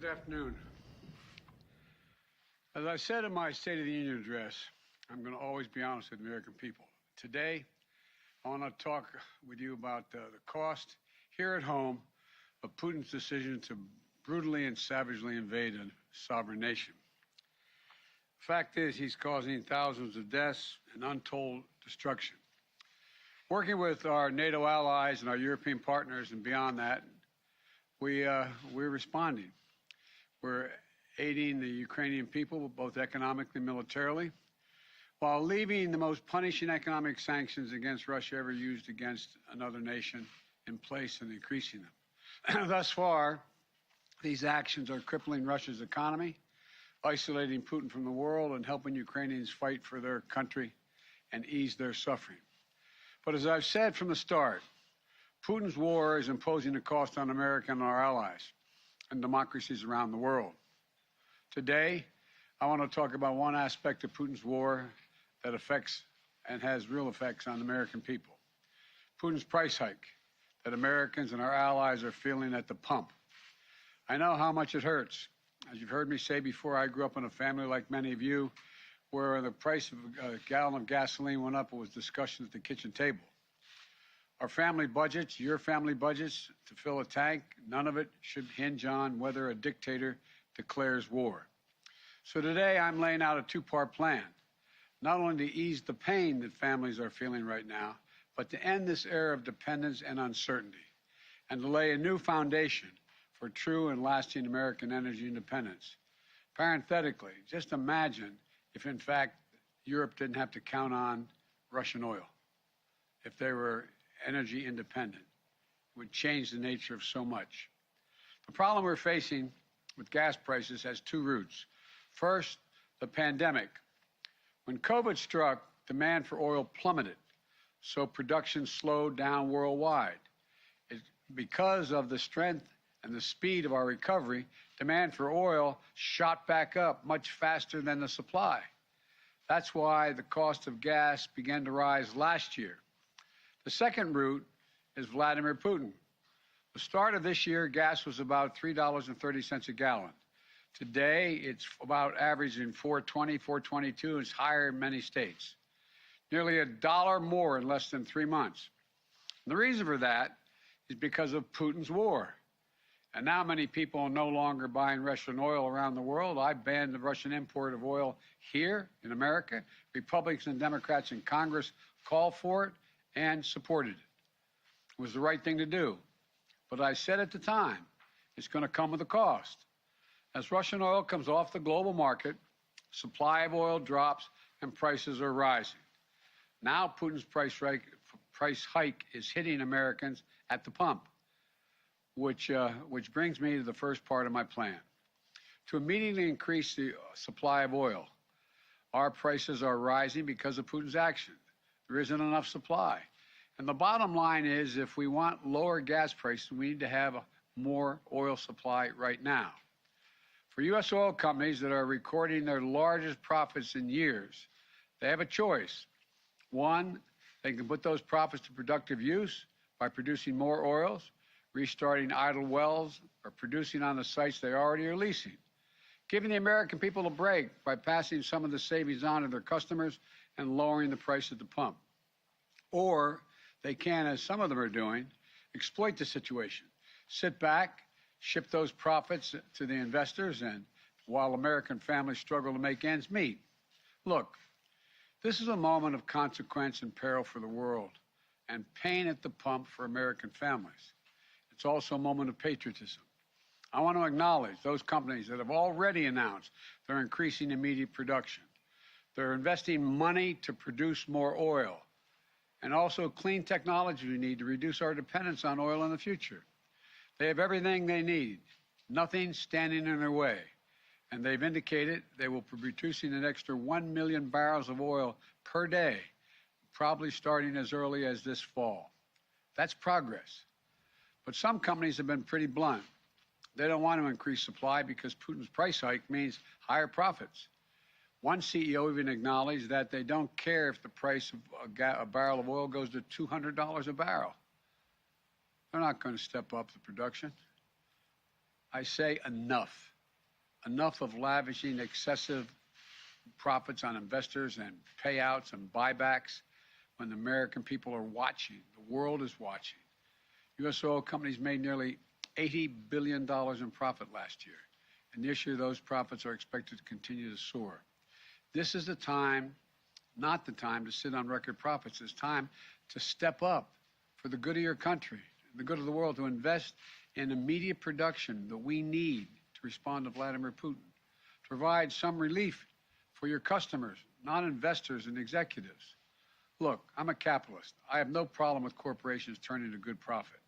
Good afternoon. As I said in my State of the Union address, I'm going to always be honest with the American people. Today, I want to talk with you about the cost here at home of Putin's decision to brutally and savagely invade a sovereign nation. The fact is, he's causing thousands of deaths and untold destruction. Working with our NATO allies and our European partners and beyond that, we're responding. We're aiding the Ukrainian people, both economically and militarily, while leaving the most punishing economic sanctions against Russia ever used against another nation in place and increasing them. Thus far, these actions are crippling Russia's economy, isolating Putin from the world, and helping Ukrainians fight for their country and ease their suffering. But as I've said from the start, Putin's war is imposing a cost on America and our allies and democracies around the world. Today, I want to talk about one aspect of Putin's war that affects and has real effects on American people. Putin's price hike that Americans and our allies are feeling at the pump. I know how much it hurts. As you've heard me say before, I grew up in a family like many of you where the price of a gallon of gasoline went up. It was discussion at the kitchen table. Our family budgets, your family budgets, to fill a tank, none of it should hinge on whether a dictator declares war. So today I'm laying out a two-part plan, not only to ease the pain that families are feeling right now, but to end this era of dependence and uncertainty, and to lay a new foundation for true and lasting American energy independence. Parenthetically, just imagine if, in fact, Europe didn't have to count on Russian oil, if they were energy independent. It would change the nature of so much. The problem we're facing with gas prices has two roots. First, the pandemic. When COVID struck, demand for oil plummeted, so production slowed down worldwide. Because of the strength and the speed of our recovery, demand for oil shot back up much faster than the supply. That's why the cost of gas began to rise last year. The second route is Vladimir Putin. The start of this year, gas was about $3.30 a gallon. Today, it's about averaging $4.20, $4.22. It's higher in many states. Nearly $1 more in less than 3 months. And the reason for that is because of Putin's war. And now many people are no longer buying Russian oil around the world. I banned the Russian import of oil here in America. Republicans and Democrats in Congress called for it and supported it. It was the right thing to do. But I said at the time, it's going to come with a cost. As Russian oil comes off the global market, supply of oil drops and prices are rising. Now Putin's price hike is hitting Americans at the pump, which brings me to the first part of my plan. To immediately increase the supply of oil, our prices are rising because of Putin's action. There isn't enough supply. And the bottom line is, if we want lower gas prices, we need to have more oil supply right now. For U.S. oil companies that are recording their largest profits in years, they have a choice. One, they can put those profits to productive use by producing more oils, restarting idle wells, or producing on the sites they already are leasing, giving the American people a break by passing some of the savings on to their customers and lowering the price at the pump. Or they can, as some of them are doing, exploit the situation, sit back, ship those profits to the investors, and while American families struggle to make ends meet. Look, this is a moment of consequence and peril for the world, and pain at the pump for American families. It's also a moment of patriotism. I want to acknowledge those companies that have already announced they're increasing immediate production. They're investing money to produce more oil, and also clean technology we need to reduce our dependence on oil in the future. They have everything they need, nothing standing in their way. And they've indicated they will be producing an extra 1 million barrels of oil per day, probably starting as early as this fall. That's progress. But some companies have been pretty blunt. They don't want to increase supply because Putin's price hike means higher profits. One CEO even acknowledged that they don't care if the price of a barrel of oil goes to $200 a barrel. They're not going to step up the production. I say enough. Enough of lavishing excessive profits on investors and payouts and buybacks when the American people are watching. The world is watching. U.S. oil companies made nearly $80 billion in profit last year, and this year those profits are expected to continue to soar. This is the time, not the time to sit on record profits. It's time to step up for the good of your country, the good of the world, to invest in immediate production that we need to respond to Vladimir Putin, to provide some relief for your customers, not investors and executives. Look, I'm a capitalist. I have no problem with corporations turning a good profit.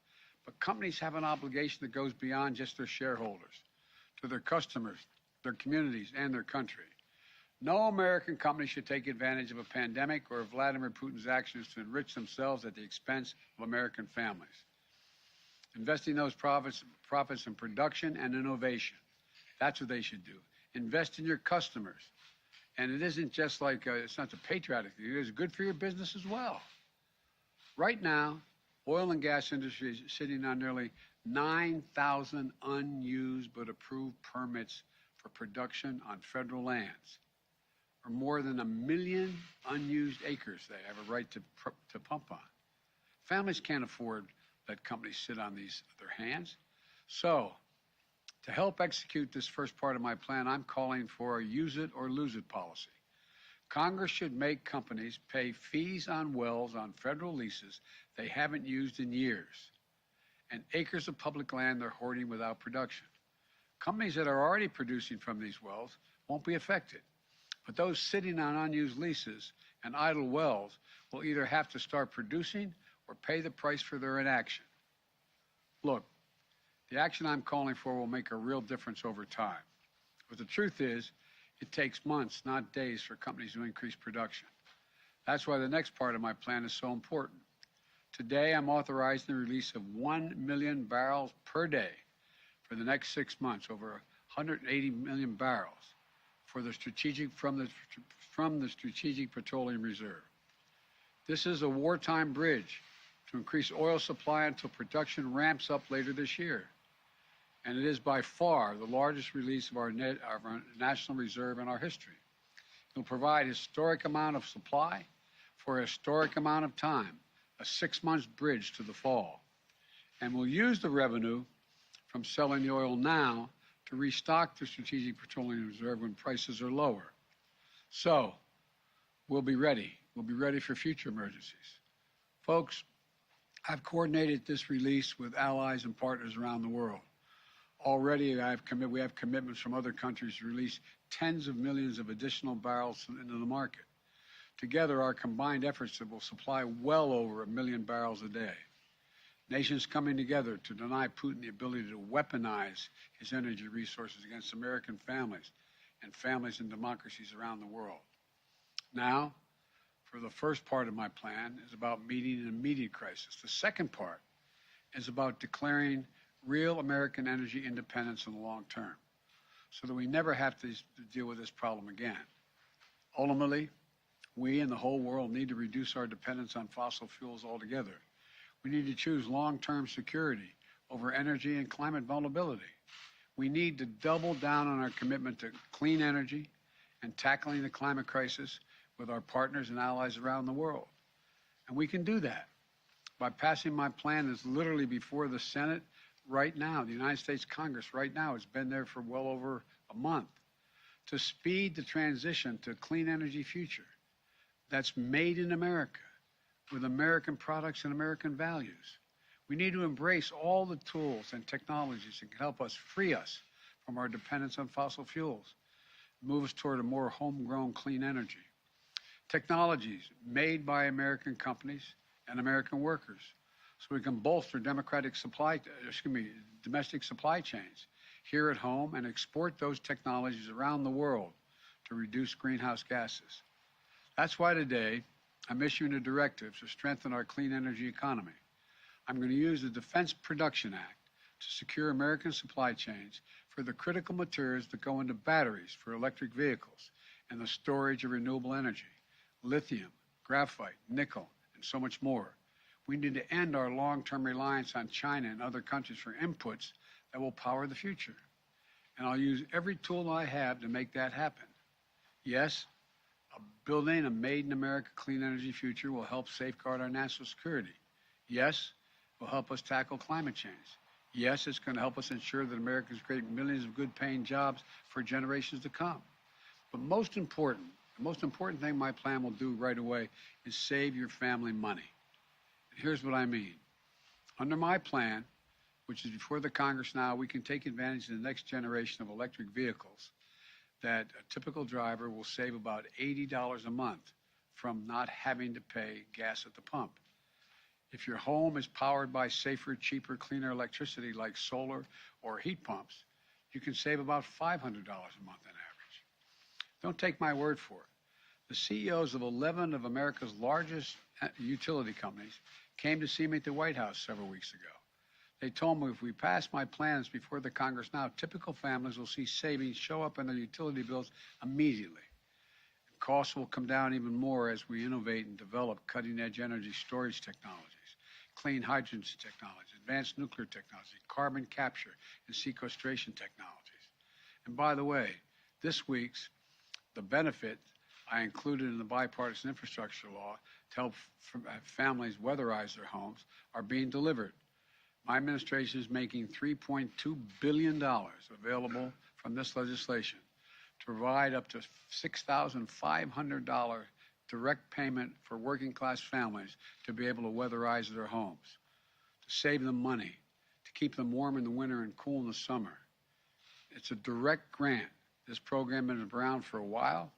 But companies have an obligation that goes beyond just their shareholders, to their customers, their communities, and their country. No American company should take advantage of a pandemic or of Vladimir Putin's actions to enrich themselves at the expense of American families. Investing those profits in production and innovation. That's what they should do. Invest in your customers. And it isn't just like, it's not a patriotic thing. It is good for your business as well. Right now, oil and gas industry is sitting on nearly 9,000 unused but approved permits for production on federal lands, or more than 1 million unused acres they have a right to pump on. Families can't afford that companies sit on their hands. So, to help execute this first part of my plan, I'm calling for a use it or lose it policy. Congress should make companies pay fees on wells on federal leases they haven't used in years, and acres of public land they're hoarding without production. Companies that are already producing from these wells won't be affected, but those sitting on unused leases and idle wells will either have to start producing or pay the price for their inaction. Look, the action I'm calling for will make a real difference over time. But the truth is, it takes months, not days, for companies to increase production. That's why the next part of my plan is so important. Today, I'm authorizing the release of 1 million barrels per day for the next 6 months, over 180 million barrels from the Strategic Petroleum Reserve. This is a wartime bridge to increase oil supply until production ramps up later this year. And it is by far the largest release of our national reserve in our history. It will provide a historic amount of supply for a historic amount of time, a 6-month bridge to the fall. And we'll use the revenue from selling the oil now to restock the Strategic Petroleum Reserve when prices are lower. So, we'll be ready. We'll be ready for future emergencies. Folks, I've coordinated this release with allies and partners around the world. Already, we have commitments from other countries to release tens of millions of additional barrels into the market. Together, our combined efforts will supply well over 1 million barrels a day. Nations coming together to deny Putin the ability to weaponize his energy resources against American families and families and democracies around the world. Now, for the first part of my plan is about meeting an immediate crisis. The second part is about declaring real American energy independence in the long term so that we never have to deal with this problem again. Ultimately, we and the whole world need to reduce our dependence on fossil fuels altogether. We need to choose long-term security over energy and climate vulnerability. We need to double down on our commitment to clean energy and tackling the climate crisis with our partners and allies around the world. And we can do that by passing my plan that's literally before the Senate right now, the United States Congress right now. It's been there for well over a month, to speed the transition to a clean energy future that's made in America with American products and American values. We need to embrace all the tools and technologies that can help us free us from our dependence on fossil fuels, move us toward a more homegrown clean energy. Technologies made by American companies and American workers, so we can bolster domestic supply chains here at home and export those technologies around the world to reduce greenhouse gases. That's why today I'm issuing a directive to strengthen our clean energy economy. I'm going to use the Defense Production Act to secure American supply chains for the critical materials that go into batteries for electric vehicles and the storage of renewable energy, lithium, graphite, nickel, and so much more. We need to end our long-term reliance on China and other countries for inputs that will power the future. and I'll use every tool I have to make that happen. Yes, building a made-in-America clean energy future will help safeguard our national security. Yes, it will help us tackle climate change. Yes, it's going to help us ensure that Americans create millions of good-paying jobs for generations to come. But the most important thing my plan will do right away is save your family money. And here's what I mean. Under my plan, which is before the Congress now, we can take advantage of the next generation of electric vehicles that a typical driver will save about $80 a month from not having to pay gas at the pump. If your home is powered by safer, cheaper, cleaner electricity like solar or heat pumps, you can save about $500 a month on average. Don't take my word for it. The CEOs of 11 of America's largest utility companies came to see me at the White House several weeks ago. They told me if we pass my plans before the Congress now, typical families will see savings show up in their utility bills immediately. Costs will come down even more as we innovate and develop cutting-edge energy storage technologies, clean hydrogen technology, advanced nuclear technology, carbon capture and sequestration technologies. And by the way, this week's the benefit I included in the bipartisan infrastructure law to help families weatherize their homes are being delivered. My administration is making $3.2 billion available from this legislation to provide up to $6,500 direct payment for working class families to be able to weatherize their homes, to save them money, to keep them warm in the winter and cool in the summer. It's a direct grant. This program has been around for a while,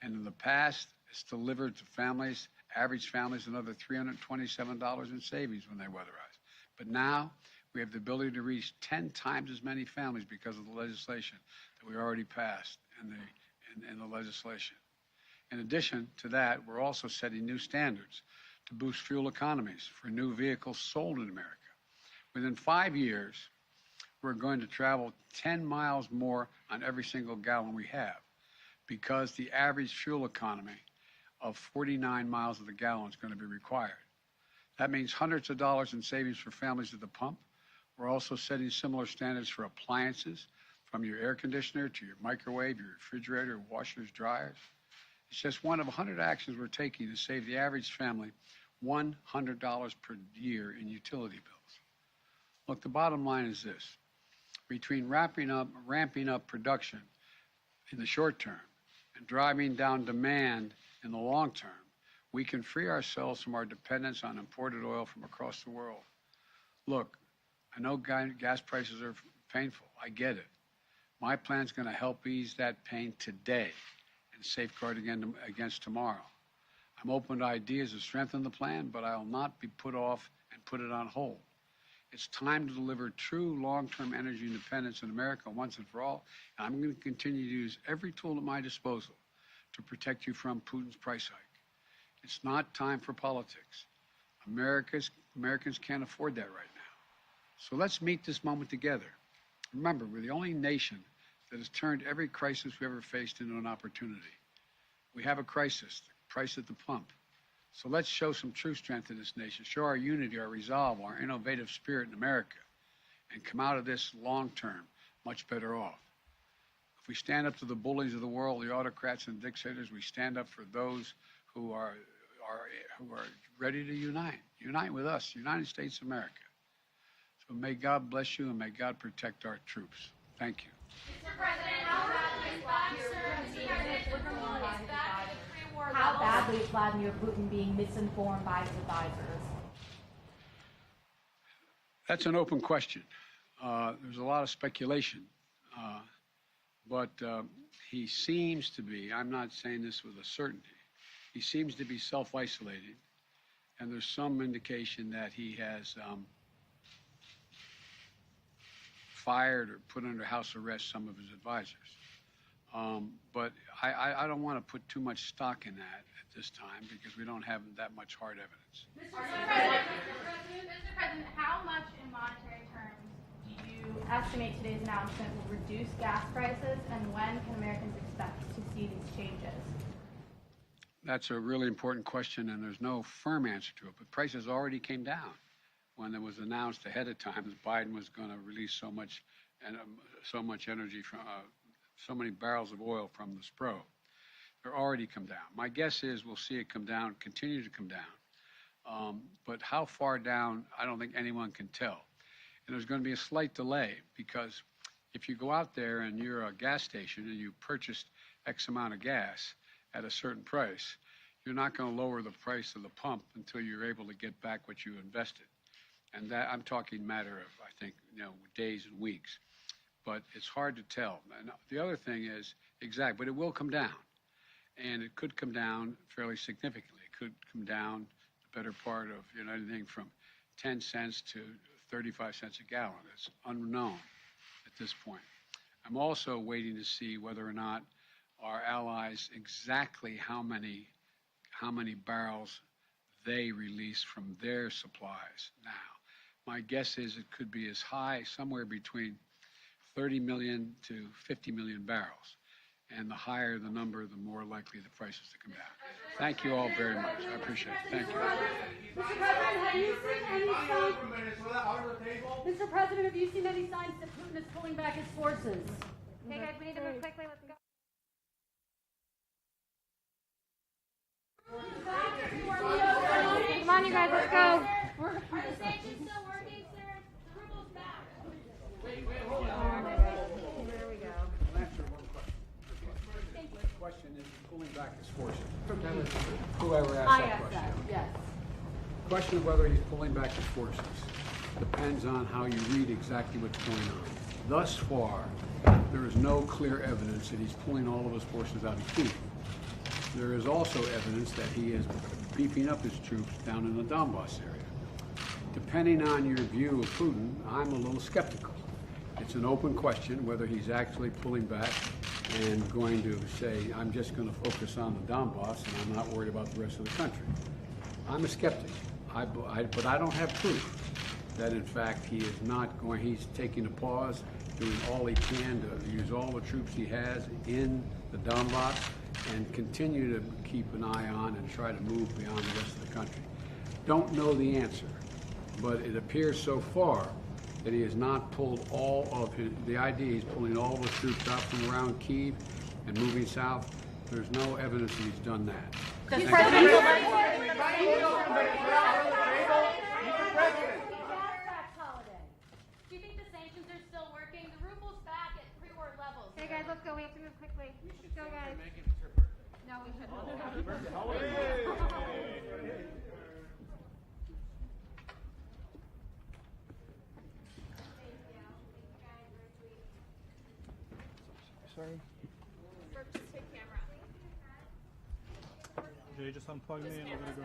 and in the past, it's delivered to families, average families, another $327 in savings when they weatherize. But now we have the ability to reach 10 times as many families because of the legislation that we already passed in the legislation. In addition to that, we're also setting new standards to boost fuel economies for new vehicles sold in America. Within 5 years, we're going to travel 10 miles more on every single gallon we have because the average fuel economy of 49 miles of the gallon is going to be required. That means hundreds of dollars in savings for families at the pump. We're also setting similar standards for appliances, from your air conditioner to your microwave, your refrigerator, washers, dryers. It's just one of 100 actions we're taking to save the average family $100 per year in utility bills. Look, the bottom line is this. Between ramping up production in the short term and driving down demand in the long term, we can free ourselves from our dependence on imported oil from across the world. Look, I know gas prices are painful. I get it. My plan is going to help ease that pain today and safeguard against tomorrow. I'm open to ideas to strengthen the plan, but I will not be put off and put it on hold. It's time to deliver true long-term energy independence in America once and for all, and I'm going to continue to use every tool at my disposal to protect you from Putin's price hike. It's not time for politics. Americans can't afford that right now. So let's meet this moment together. Remember, we're the only nation that has turned every crisis we ever faced into an opportunity. We have a crisis, the price at the pump. So let's show some true strength in this nation, show our unity, our resolve, our innovative spirit in America, and come out of this long-term much better off. If we stand up to the bullies of the world, the autocrats and dictators, we stand up for those who are ready to unite with us, United States of America. So may God bless you and may God protect our troops. Thank you. Mr. President, how badly is Vladimir Putin being misinformed by his advisors? That's an open question. There's a lot of speculation, but he seems to be, I'm not saying this with a certainty, he seems to be self-isolating, and there's some indication that he has fired or put under house arrest some of his advisors. But I don't want to put too much stock in that at this time because we don't have that much hard evidence. Mr. President, how much in monetary terms do you estimate today's announcement will reduce gas prices, and when can Americans expect to see these changes? That's a really important question, and there's no firm answer to it. But prices already came down when it was announced ahead of time that Biden was going to release so much and so much energy from so many barrels of oil from the Spro. They're already come down. My guess is we'll see it come down, continue to come down. But how far down, I don't think anyone can tell. And there's going to be a slight delay, because if you go out there and you're a gas station and you purchased X amount of gas at a certain price, you're not going to lower the price of the pump until you're able to get back what you invested. And that, I'm talking matter of, I think, days and weeks. But it's hard to tell. And the other thing is, but it will come down. And it could come down fairly significantly. It could come down the better part of, anything from 10 cents to 35 cents a gallon. It's unknown at this point. I'm also waiting to see whether or not our allies, exactly how many barrels they release from their supplies now. My guess is it could be as high, somewhere between 30 million to 50 million barrels. And the higher the number, the more likely the prices to come down. Thank you all very much. I appreciate it. Thank you. Mr. President, have you seen any signs? Mr. President, have you seen any signs that Putin is pulling back his forces? Okay, guys, we need to move quickly. Let's go. Come on, you guys, let's go. Are the sanctions still working, sir? The ruble's back. Hold on. Here we go. I'll answer one question. The question is pulling back his forces. Whoever asked that question. Yes. The question of whether he's pulling back his forces depends on how you read exactly what's going on. Thus far, there is no clear evidence that he's pulling all of his forces out of Kyiv. There is also evidence that he is beefing up his troops down in the Donbass area. Depending on your view of Putin, I'm a little skeptical. It's an open question whether he's actually pulling back and going to say, I'm just going to focus on the Donbass and I'm not worried about the rest of the country. I'm a skeptic, but I don't have proof that in fact he is not going, he's taking a pause, doing all he can to use all the troops he has in the Donbass and continue to keep an eye on and try to move beyond the rest of the country. Don't know the answer, but it appears so far that he has not pulled all of the idea he's pulling all the troops out from around Kyiv and moving south. There's no evidence that he's done that. Does President Do you think the sanctions are still working? The ruble's back at pre-war levels. Okay, guys, let's go. We have to move quickly. Let's go, guys. No, we shouldn't. Sorry. Jay, just unplug me and we're gonna go.